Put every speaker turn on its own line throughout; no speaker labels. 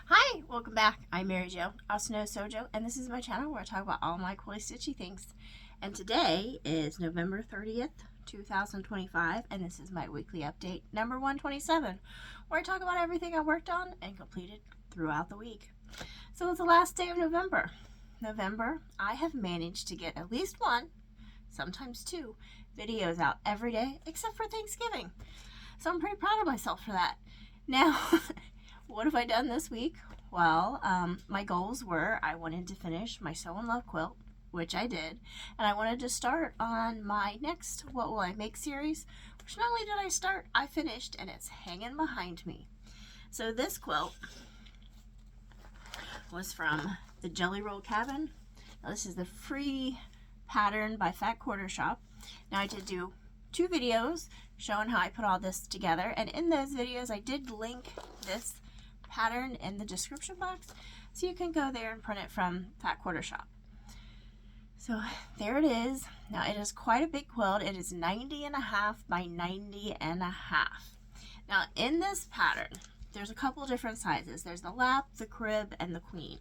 Hi, welcome back. I'm Mary Jo, also known as Sewjo, and this is my channel where I talk about all my quilty stitchy things. And today is November 30th, 2025, and this is my weekly update number 127, where I talk about everything I worked on and completed throughout the week. So it's the last day of November. I have managed to get at least one, sometimes two, videos out every day except for Thanksgiving. So I'm pretty proud of myself for that. Now, what have I done this week? Well, my goals were I wanted to finish my Sew and Love quilt, which I did, and I wanted to start on my next What Will I Make series, which not only did I start, I finished, and it's hanging behind me. So this quilt was from the Jelly Roll Cabin. Now, this is the free pattern by Fat Quarter Shop. Now I did do 2 videos showing how I put all this together, and in those videos I did link this pattern in the description box, so you can go there and print it from Fat Quarter Shop. So there it is. Now it is quite a big quilt. It is 90.5 by 90.5. Now in this pattern there's a couple different sizes. There's the lap, the crib, and the queen.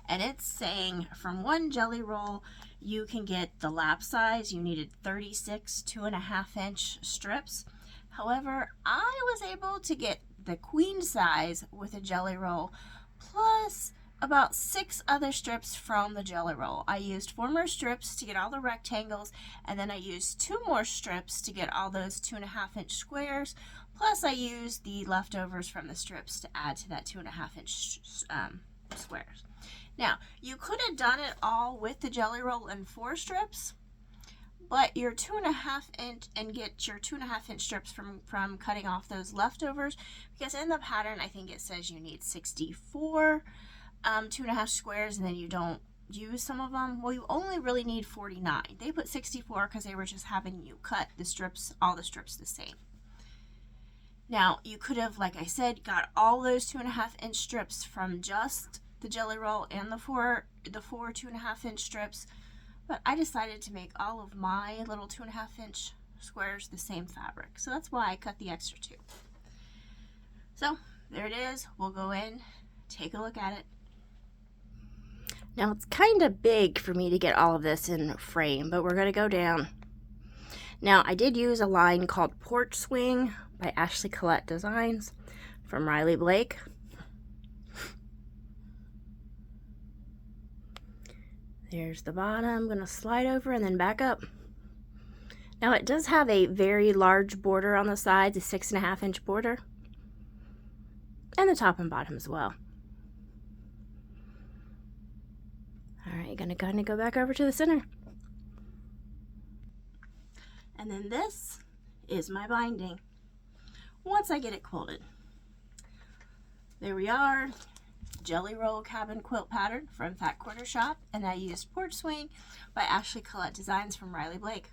And it's saying from one jelly roll you can get the lap size. You needed 36 2.5-inch strips. However, I was able to get the queen size with a jelly roll plus about 6 other strips from the jelly roll. I used 4 more strips to get all the rectangles, and then I used 2 more strips to get all those 2.5-inch squares, plus I used the leftovers from the strips to add to that 2.5-inch squares. Now, you could have done it all with the jelly roll in 4 strips, but your 2.5-inch, and get your 2.5-inch strips from cutting off those leftovers, because in the pattern I think it says you need 64 2.5 squares, and then you don't use some of them. Well, you only really need 49. They put 64 because they were just having you cut the strips, all the strips the same. Now you could have, like I said, got all those 2.5-inch strips from just the jelly roll and the four 2.5-inch strips, but I decided to make all of my little 2.5-inch squares the same fabric, so that's why I cut the extra 2. So there it is. We'll go in, take a look at it. Now it's kind of big for me to get all of this in frame, but we're going to go down. Now I did use a line called Porch Swing by Ashley Collette Designs from Riley Blake. There's the bottom. I'm going to slide over and then back up. Now it does have a very large border on the sides, a 6.5-inch border, and the top and bottom as well. Alright, gonna kind of go back over to the center. And then this is my binding once I get it quilted. There we are. Jelly Roll Cabin quilt pattern from Fat Quarter Shop, and I used Porch Swing by Ashley Collette Designs from Riley Blake.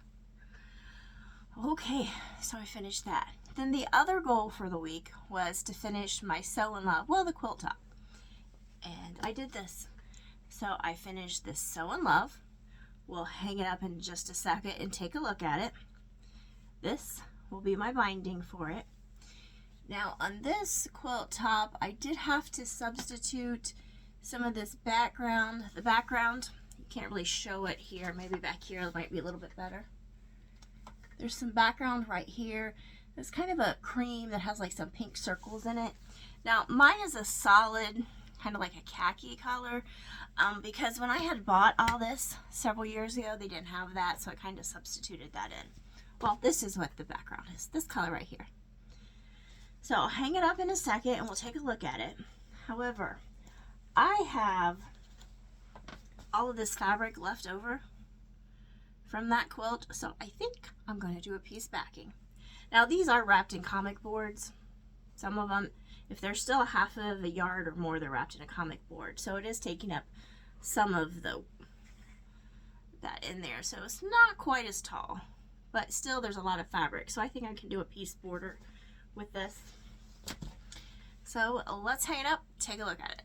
Okay, so I finished that. Then the other goal for the week was to finish my Sew and Love, well, the quilt top. And I did this. So I finished this Sew and Love. We'll hang it up in just a second and take a look at it. This will be my binding for it. Now on this quilt top, I did have to substitute some of this background. The background, you can't really show it here. Maybe back here it might be a little bit better. There's some background right here. It's kind of a cream that has like some pink circles in it. Now mine is a solid, kind of like a khaki color, because when I had bought all this several years ago, they didn't have that, so I kind of substituted that in. Well, this is what the background is, this color right here. So I'll hang it up in a second and we'll take a look at it. However, I have all of this fabric left over from that quilt, so I think I'm going to do a piece backing. Now these are wrapped in comic boards. Some of them, if they're still a half of a yard or more, they're wrapped in a comic board. So it is taking up some of that in there. So it's not quite as tall, but still there's a lot of fabric. So I think I can do a piece border with this. So let's hang it up, take a look at it.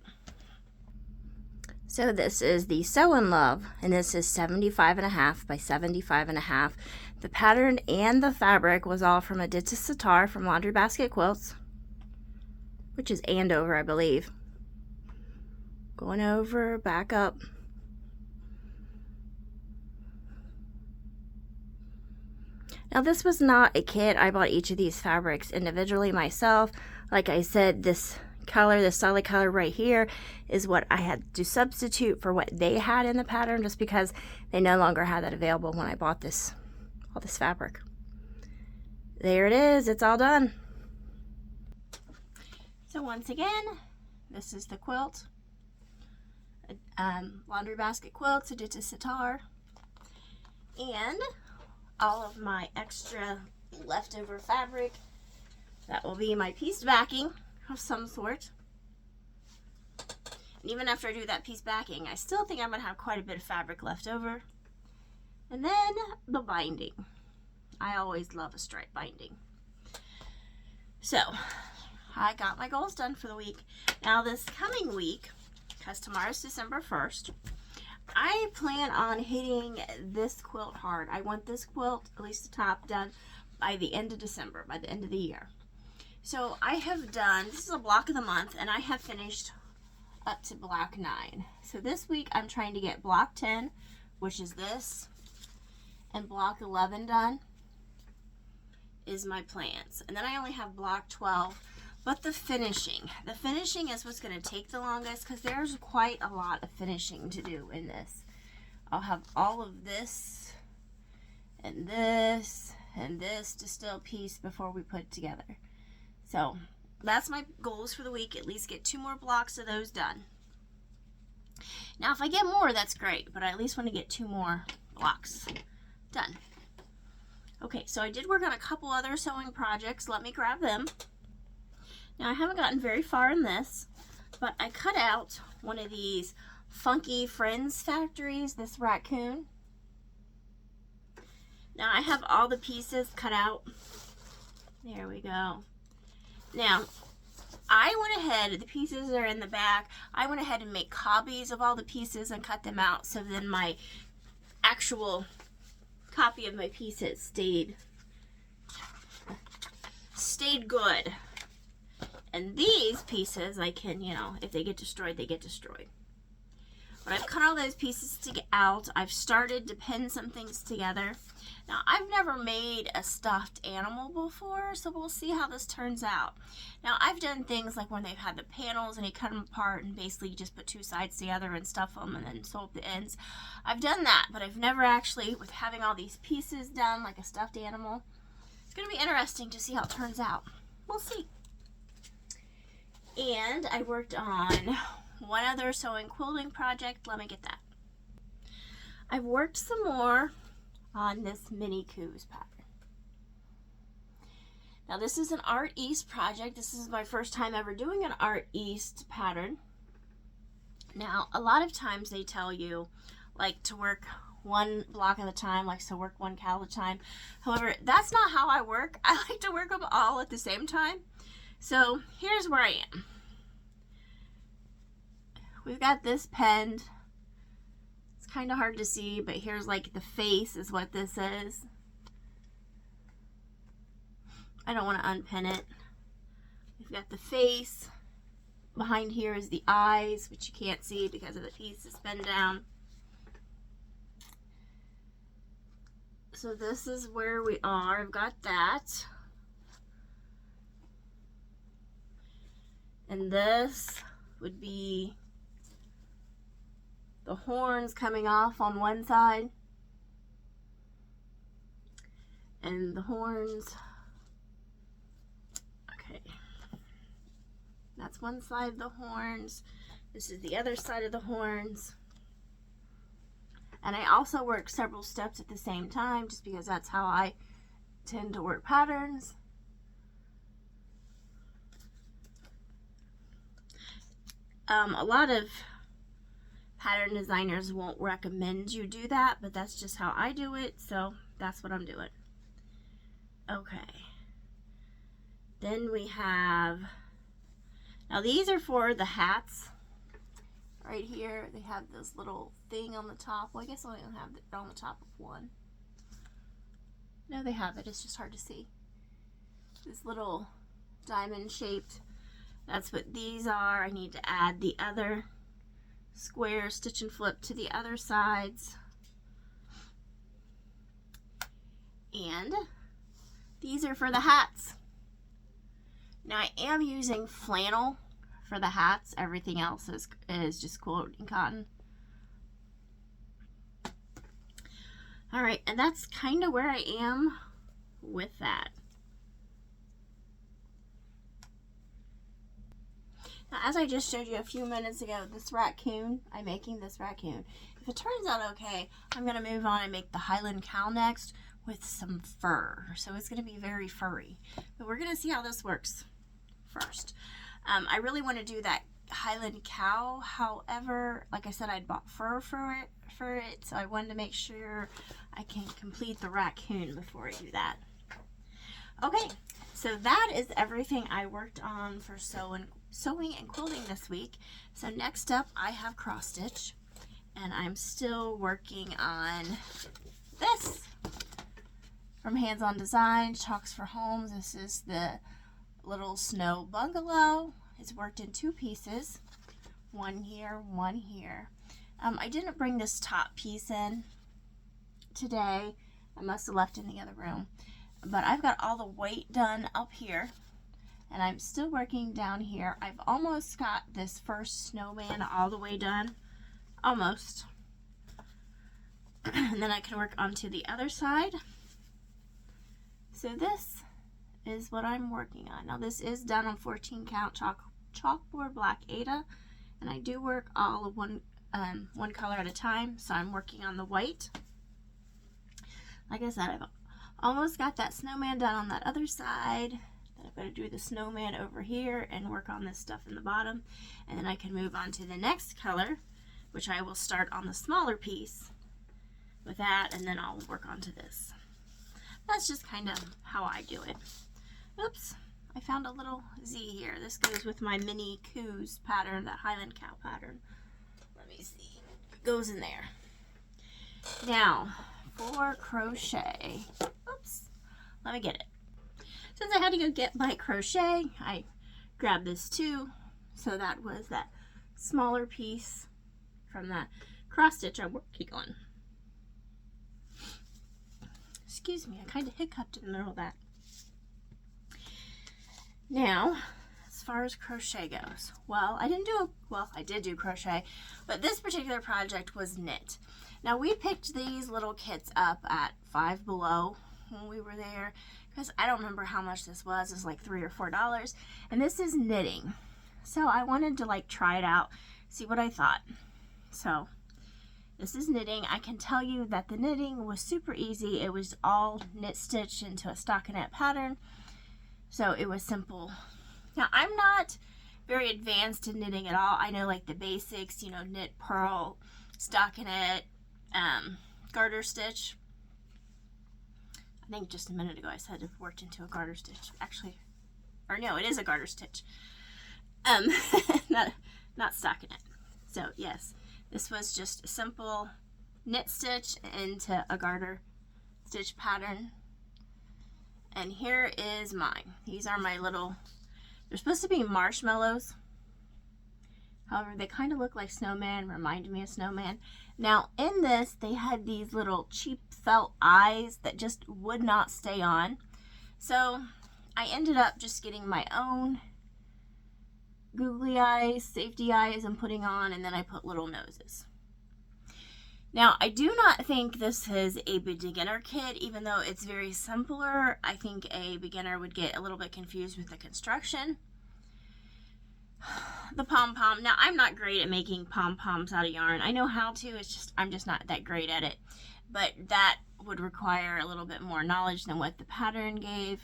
So this is the Sew and Love, and this is 75.5 by 75.5. The pattern and the fabric was all from Aditya Sitar from Laundry Basket Quilts, which is Andover, I believe. Going over, back up. Now this was not a kit. I bought each of these fabrics individually myself. Like I said, this color, this solid color right here, is what I had to substitute for what they had in the pattern, just because they no longer had that available when I bought all this fabric. There it is, it's all done. So once again, this is the quilt. Laundry basket quilts, I did to sitar. And all of my extra leftover fabric, that will be my pieced backing of some sort. And even after I do that piece backing, I still think I'm going to have quite a bit of fabric left over. And then the binding. I always love a stripe binding. So I got my goals done for the week. Now this coming week, because tomorrow's December 1st, I plan on hitting this quilt hard. I want this quilt, at least the top, done by the end of December, by the end of the year. So I have done, this is a block of the month, and I have finished up to block 9. So this week I'm trying to get block 10, which is this, and block 11 done is my plans. And then I only have block 12. But the finishing is what's going to take the longest, because there's quite a lot of finishing to do in this. I'll have all of this and this and this to still piece before we put it together. So that's my goals for the week, at least get 2 more blocks of those done. Now if I get more, that's great, but I at least want to get 2 more blocks done. Okay, so I did work on a couple other sewing projects. Let me grab them. Now I haven't gotten very far in this, but I cut out one of these Funky Friends factories, this raccoon. Now I have all the pieces cut out. There we go. Now I went ahead, the pieces are in the back, I went ahead and made copies of all the pieces and cut them out, so then my actual copy of my pieces stayed good. And these pieces, I can, you know, if they get destroyed, they get destroyed. But I've cut all those pieces out. I've started to pin some things together. Now, I've never made a stuffed animal before, so we'll see how this turns out. Now, I've done things like when they've had the panels and you cut them apart and basically just put 2 sides together and stuff them and then sew up the ends. I've done that, but I've never actually, with having all these pieces done like a stuffed animal. It's going to be interesting to see how it turns out. We'll see. And I worked on one other sewing quilting project. Let me get that. I've worked some more on this mini coos pattern. Now this is an Art East project. This is my first time ever doing an Art East pattern. Now a lot of times they tell you like to work 1 block at a time, like so work 1 cal at a time. However, that's not how I work. I like to work them all at the same time. So here's where I am. We've got this penned. It's kind of hard to see, but here's like the face is what this is. I don't want to unpin it. We've got the face. Behind here is the eyes, which you can't see because of the piece that's pinned down. So this is where we are. I've got that. And this would be the horns coming off on one side. And the horns, okay. That's one side of the horns. This is the other side of the horns. And I also work several steps at the same time just because that's how I tend to work patterns. A lot of pattern designers won't recommend you do that, but that's just how I do it, so that's what I'm doing. Okay. Then we have, now these are for the hats. Right here, they have this little thing on the top. Well, I guess I don't have it on the top of one. No, they have it. It's just hard to see. This little diamond shaped. That's what these are. I need to add the other square stitch and flip to the other sides. And these are for the hats. Now I am using flannel for the hats. Everything else is just quilting cotton. All right, and that's kind of where I am with that. Now, as I just showed you a few minutes ago, this raccoon, I'm making this raccoon. If it turns out okay, I'm going to move on and make the Highland cow next with some fur. So it's going to be very furry. But we're going to see how this works first. I really want to do that Highland cow. However, like I said, I'd bought fur for it, so I wanted to make sure I can complete the raccoon before I do that. Okay, so that is everything I worked on for sewing and quilting this week. So next up I have cross stitch, and I'm still working on this from Hands On Design, Chalks for Homes. This is the little snow bungalow. It's worked in 2 pieces, one here, one here. I didn't bring this top piece in today. I must have left it in the other room. But I've got all the weight done up here, and I'm still working down here. I've almost got this first snowman all the way done, almost. And then I can work onto the other side. So this is what I'm working on. Now this is done on 14 count chalkboard black Ada, and I do work all of one color at a time, so I'm working on the white. Like I said, I've almost got that snowman done on that other side. Then I've got to do the snowman over here and work on this stuff in the bottom, and then I can move on to the next color, which I will start on the smaller piece with that, and then I'll work onto this. That's just kind of how I do it. Oops, I found a little Z here. This goes with my mini coos pattern, that Highland cow pattern. Let me see. It goes in there. Now, for crochet. Oops, let me get it. Since I had to go get my crochet, I grabbed this too. So that was that smaller piece from that cross stitch I'm working on. Excuse me, I kind of hiccuped in the middle of that. Now, as far as crochet goes, I did do crochet, but this particular project was knit. Now we picked these little kits up at Five Below when we were there, because I don't remember how much this was. It's like $3 or $4, and this is knitting. So I wanted to try it out, see what I thought. So this is knitting. I can tell you that the knitting was super easy. It was all knit stitch into a stockinette pattern. So it was simple. Now I'm not very advanced in knitting at all. I know the basics, knit, purl, stockinette, garter stitch. I think just a minute ago I said it worked into a garter stitch. Actually, or no, it is a garter stitch. Not stockinette. So yes, this was just a simple knit stitch into a garter stitch pattern. And here is mine. These are my little, they're supposed to be marshmallows. However, they kind of look like snowman, remind me of snowman. Now in this, they had these little cheap felt eyes that just would not stay on. So I ended up just getting my own googly eyes, safety eyes, and putting on, and then I put little noses. Now, I do not think this is a beginner kit, even though it's very simpler. I think a beginner would get a little bit confused with the construction. The pom-pom. Now, I'm not great at making pom-poms out of yarn. I know how to, I'm just not that great at it. But that would require a little bit more knowledge than what the pattern gave.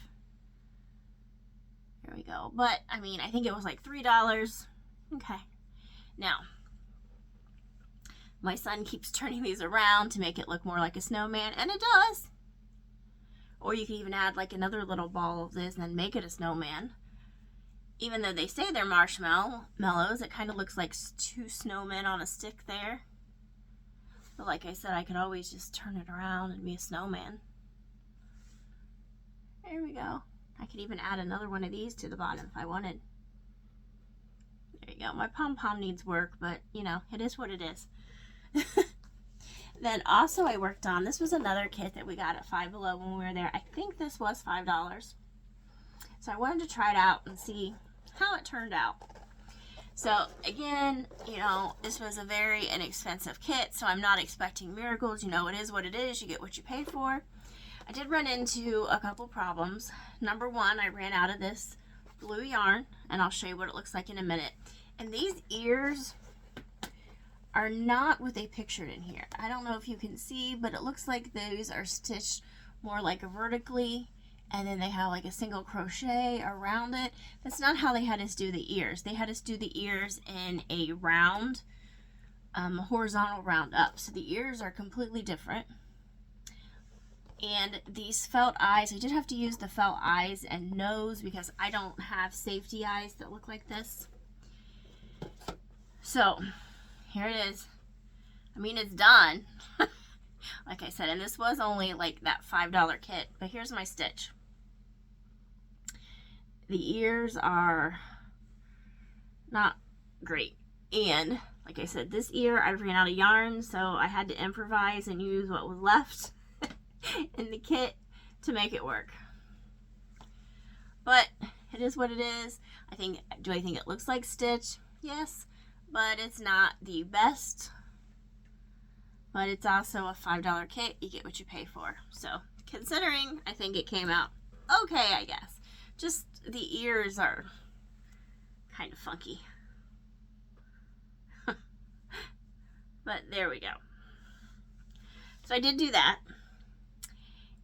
Here we go. But, I mean, I think it was like $3. Okay. Now, my son keeps turning these around to make it look more like a snowman, and it does. Or you can even add another little ball of this and then make it a snowman. Even though they say they're marshmallows, it kind of looks like 2 snowmen on a stick there. But like I said, I could always just turn it around and be a snowman. There we go. I could even add another one of these to the bottom if I wanted. There you go. My pom-pom needs work, but you know, it is what it is. Then also I worked on, this was another kit that we got at Five Below when we were there. I think this was $5. So I wanted to try it out and see how it turned out. So again, you know, this was a very inexpensive kit, so I'm not expecting miracles. You know, it is what it is. You get what you pay for. I did run into a couple problems. Number one, I ran out of this blue yarn, and I'll show you what it looks like in a minute. And these ears are not what they pictured in here. I don't know if you can see, but it looks like those are stitched more like vertically, and then they have like a single crochet around it. That's not how they had us do the ears. They had us do the ears in a round, horizontal round up. So the ears are completely different. And these felt eyes, I did have to use the felt eyes and nose because I don't have safety eyes that look like this. So here it is. I mean, it's done. Like I said, and this was only like that $5 kit, but here's my stitch. The ears are not great. And like I said, this ear, I ran out of yarn, so I had to improvise and use what was left in the kit to make it work. But it is what it is. Do I think it looks like stitch? Yes, but it's not the best. But it's also a $5 kit. You get what you pay for. So considering, I think it came out okay, I guess. Just the ears are kind of funky. But there we go. So I did do that.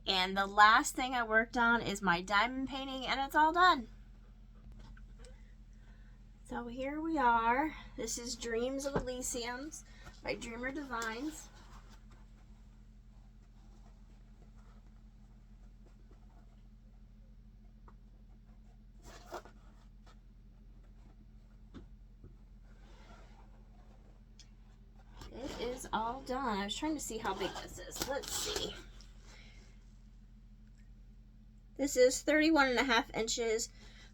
And the last thing I worked on is my diamond painting, and it's all done. So here we are. This is Dreams of Elysiums by Dreamer Designs. It is all done. I was trying to see how big this is. Let's see. This is 31.5 inches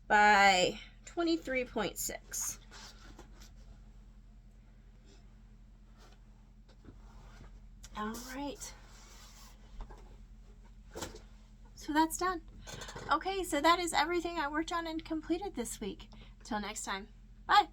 by 23.6. All right. So that's done. Okay, so that is everything I worked on and completed this week. Until next time. Bye.